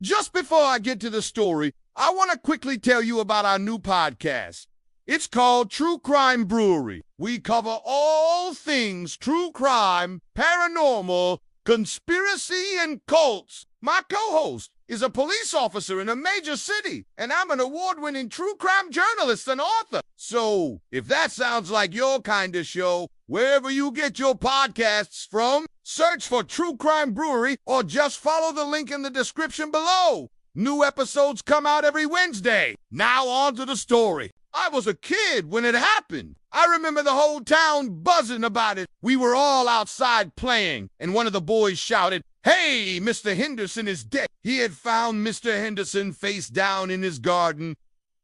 Just before I get to the story, I want to quickly tell you about our new podcast. It's called True Crime Brewery. We cover all things true crime, paranormal, conspiracy, and cults. My co-host is a police officer in a major city, and I'm an award-winning true crime journalist and author. So, if that sounds like your kind of show, wherever you get your podcasts from, search for True Crime Brewery or just follow the link in the description below. New episodes come out every Wednesday. Now on to the story. I was a kid when it happened. I remember the whole town buzzing about it. We were all outside playing, and one of the boys shouted, "Hey, Mr. Henderson is dead." He had found Mr. Henderson face down in his garden.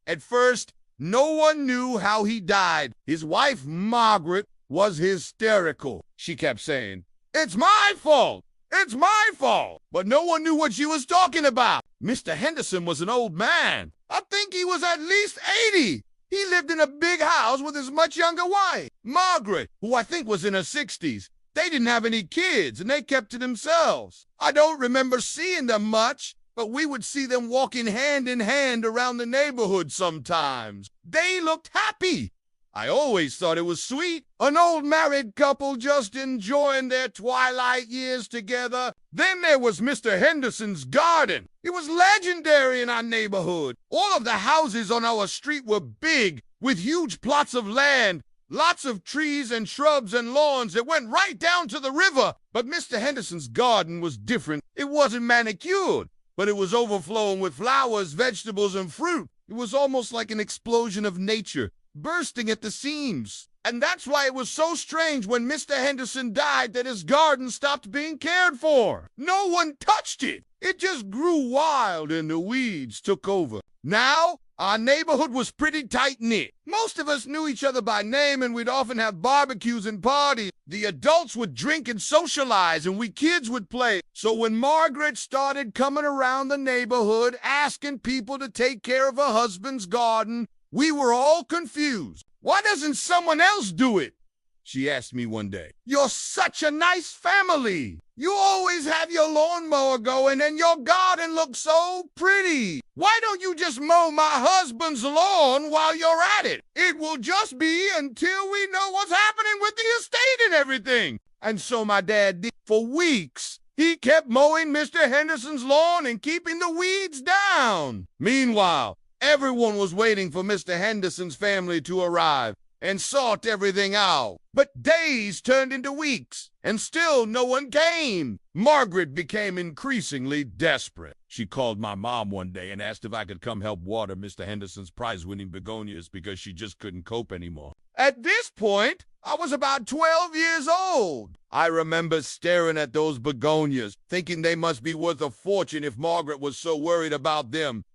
At first, no one knew how he died. His wife, Margaret, was hysterical. She kept saying, "It's my fault. It's my fault." But no one knew what she was talking about. Mr. Henderson was an old man. I think he was at least 80. He lived in a big house with his much younger wife, Margaret, who I think was in her 60s. They didn't have any kids, and they kept to themselves. I don't remember seeing them much, but we would see them walking hand in hand around the neighborhood sometimes. They looked happy. I always thought it was sweet. An old married couple just enjoying their twilight years together. Then there was Mr. Henderson's garden. It was legendary in our neighborhood. All of the houses on our street were big, with huge plots of land, lots of trees and shrubs and lawns that went right down to the river. But Mr. Henderson's garden was different. It wasn't manicured, but it was overflowing with flowers, vegetables, and fruit. It was almost like an explosion of nature, bursting at the seams. And that's why it was so strange when Mr. Henderson died that his garden stopped being cared for. No one touched it. It just grew wild and the weeds took over. Now, our neighborhood was pretty tight-knit. Most of us knew each other by name, and we'd often have barbecues and parties. The adults would drink and socialize, and we kids would play. So when Margaret started coming around the neighborhood asking people to take care of her husband's garden, we were all confused. "Why doesn't someone else do it?" she asked me one day. "You're such a nice family. You always have your lawnmower going and your garden looks so pretty. Why don't you just mow my husband's lawn while you're at it? It will just be until we know what's happening with the estate and everything." And so my dad did. For weeks, he kept mowing Mr. Henderson's lawn and keeping the weeds down. Meanwhile, everyone was waiting for Mr. Henderson's family to arrive and sort everything out. But days turned into weeks, and still no one came. Margaret became increasingly desperate. She called my mom one day and asked if I could come help water Mr. Henderson's prize-winning begonias because she just couldn't cope anymore. At this point, I was about 12 years old. I remember staring at those begonias, thinking they must be worth a fortune if Margaret was so worried about them.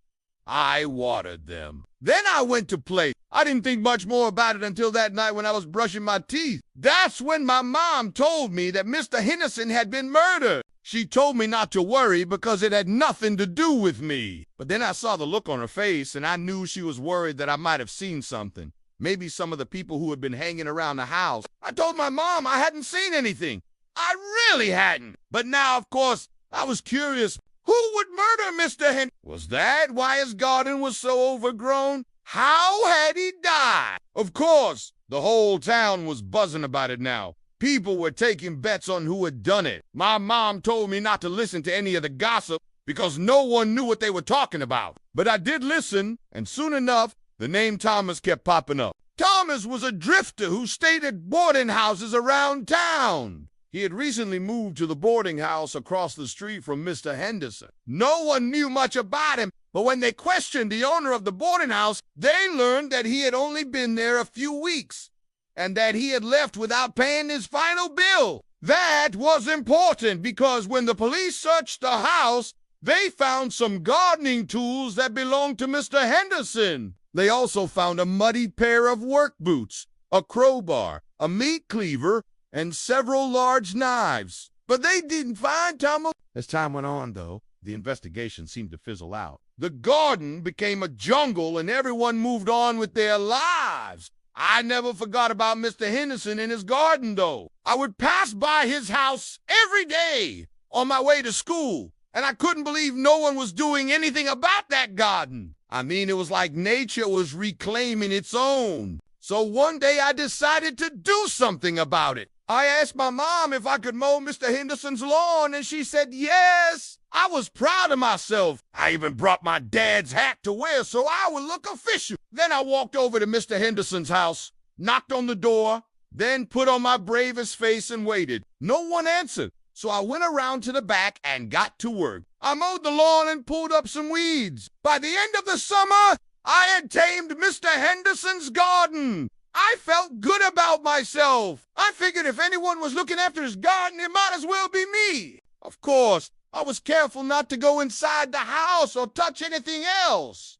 I watered them. Then I went to play. I didn't think much more about it until that night when I was brushing my teeth. That's when my mom told me that Mr. Henderson had been murdered. She told me not to worry because it had nothing to do with me. But then I saw the look on her face, and I knew she was worried that I might have seen something. Maybe some of the people who had been hanging around the house. I told my mom I hadn't seen anything. I really hadn't. But now, of course, I was curious. Who would murder Mr. Henderson? Was that why his garden was so overgrown? How had he died? Of course, the whole town was buzzing about it now. People were taking bets on who had done it. My mom told me not to listen to any of the gossip because no one knew what they were talking about. But I did listen, and soon enough, the name Thomas kept popping up. Thomas was a drifter who stayed at boarding houses around town. He had recently moved to the boarding house across the street from Mr. Henderson. No one knew much about him, but when they questioned the owner of the boarding house, they learned that he had only been there a few weeks and that he had left without paying his final bill. That was important because when the police searched the house, they found some gardening tools that belonged to Mr. Henderson. They also found a muddy pair of work boots, a crowbar, a meat cleaver, and several large knives. But they didn't find Thomas. As time went on, though, the investigation seemed to fizzle out. The garden became a jungle and everyone moved on with their lives. I never forgot about Mr. Henderson and his garden, though. I would pass by his house every day on my way to school, and I couldn't believe no one was doing anything about that garden. I mean, it was like nature was reclaiming its own. So one day I decided to do something about it. I asked my mom if I could mow Mr. Henderson's lawn, and she said yes. I was proud of myself. I even brought my dad's hat to wear so I would look official. Then I walked over to Mr. Henderson's house, knocked on the door, then put on my bravest face and waited. No one answered, so I went around to the back and got to work. I mowed the lawn and pulled up some weeds. By the end of the summer, I had tamed Mr. Henderson's garden. I felt good about myself. I figured if anyone was looking after his garden, it might as well be me. Of course, I was careful not to go inside the house or touch anything else.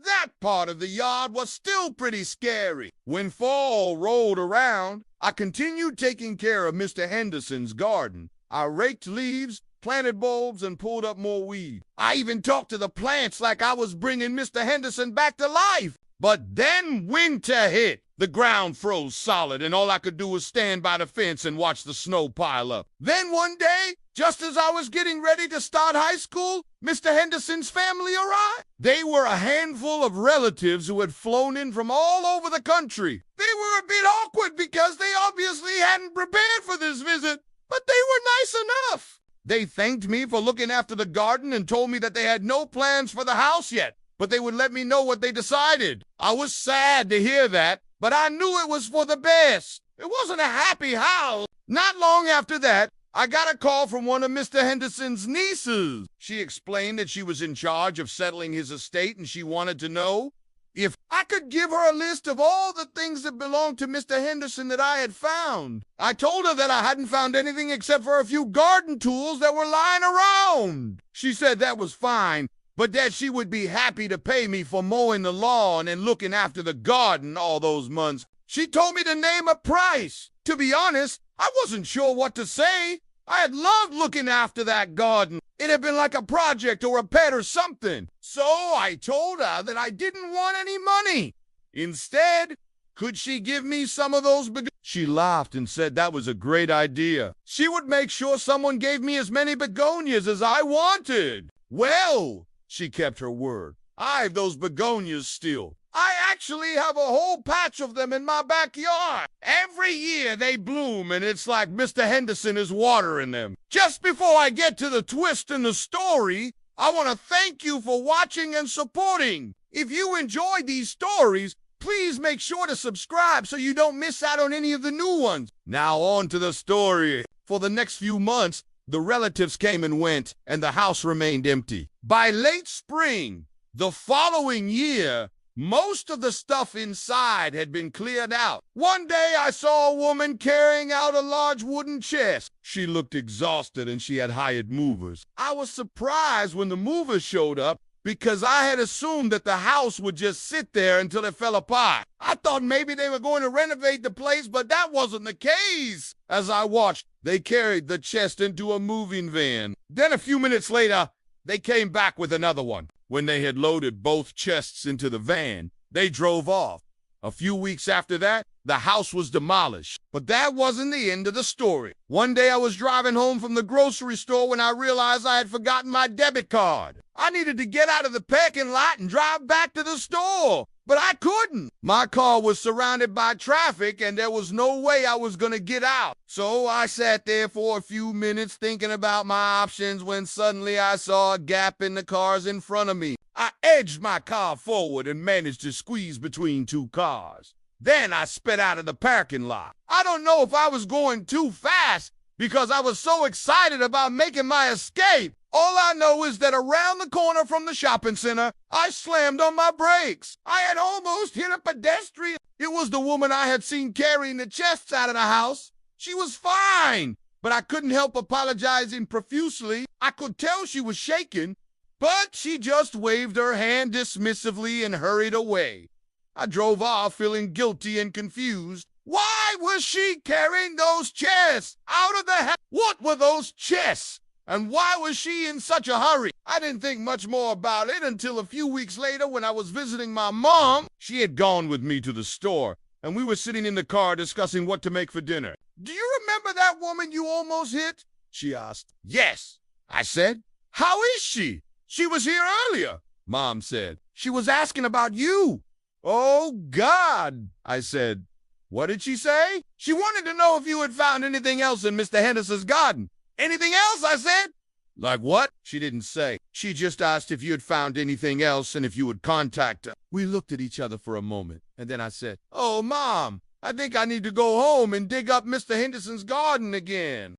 That part of the yard was still pretty scary. When fall rolled around, I continued taking care of Mr. Henderson's garden. I raked leaves, planted bulbs, and pulled up more weed. I even talked to the plants like I was bringing Mr. Henderson back to life. But then winter hit. The ground froze solid, and all I could do was stand by the fence and watch the snow pile up. Then one day, just as I was getting ready to start high school, Mr. Henderson's family arrived. They were a handful of relatives who had flown in from all over the country. They were a bit awkward because they obviously hadn't prepared for this visit, but they were nice enough. They thanked me for looking after the garden and told me that they had no plans for the house yet, but they would let me know what they decided. I was sad to hear that, but I knew it was for the best. It wasn't a happy house. Not long after that, I got a call from one of Mr. Henderson's nieces. She explained that she was in charge of settling his estate, and she wanted to know if I could give her a list of all the things that belonged to Mr. Henderson that I had found. I told her that I hadn't found anything except for a few garden tools that were lying around. She said that was fine, but that she would be happy to pay me for mowing the lawn and looking after the garden all those months. She told me to name a price. To be honest, I wasn't sure what to say. I had loved looking after that garden. It had been like a project or a pet or something. So I told her that I didn't want any money. Instead, could she give me some of those begonias? She laughed and said that was a great idea. She would make sure someone gave me as many begonias as I wanted. Well, she kept her word. I've those begonias still. I actually have a whole patch of them in my backyard. Every year they bloom, and it's like Mr. Henderson is watering them. Just before I get to the twist in the story, I want to thank you for watching and supporting. If you enjoyed these stories, please make sure to subscribe so you don't miss out on any of the new ones. Now on to the story. For the next few months, the relatives came and went, and the house remained empty. By late spring, the following year, most of the stuff inside had been cleared out. One day I saw a woman carrying out a large wooden chest. She looked exhausted and she had hired movers. I was surprised when the movers showed up because I had assumed that the house would just sit there until it fell apart. I thought maybe they were going to renovate the place, but that wasn't the case. As I watched, they carried the chest into a moving van. Then a few minutes later, they came back with another one. When they had loaded both chests into the van, they drove off. A few weeks after that, the house was demolished. But that wasn't the end of the story. One day I was driving home from the grocery store when I realized I had forgotten my debit card. I needed to get out of the parking lot and drive back to the store, but I couldn't. My car was surrounded by traffic and there was no way I was going to get out. So I sat there for a few minutes thinking about my options when suddenly I saw a gap in the cars in front of me. I edged my car forward and managed to squeeze between two cars. Then I sped out of the parking lot. I don't know if I was going too fast because I was so excited about making my escape. All I know is that around the corner from the shopping center, I slammed on my brakes. I had almost hit a pedestrian. It was the woman I had seen carrying the chests out of the house. She was fine, but I couldn't help apologizing profusely. I could tell she was shaken, but she just waved her hand dismissively and hurried away. I drove off feeling guilty and confused. Why was she carrying those chests out of the house? What were those chests? And why was she in such a hurry? I didn't think much more about it until a few weeks later when I was visiting my mom. She had gone with me to the store, and we were sitting in the car discussing what to make for dinner. Do you remember that woman you almost hit? She asked. Yes, I said. How is she? She was here earlier, Mom said. She was asking about you. Oh, God, I said. What did she say? She wanted to know if you had found anything else in Mr. Henderson's garden. Anything else, I said. Like what? She didn't say. She just asked if you had found anything else and if you would contact her. We looked at each other for a moment, and then I said, "Oh, Mom, I think I need to go home and dig up Mr. Henderson's garden again."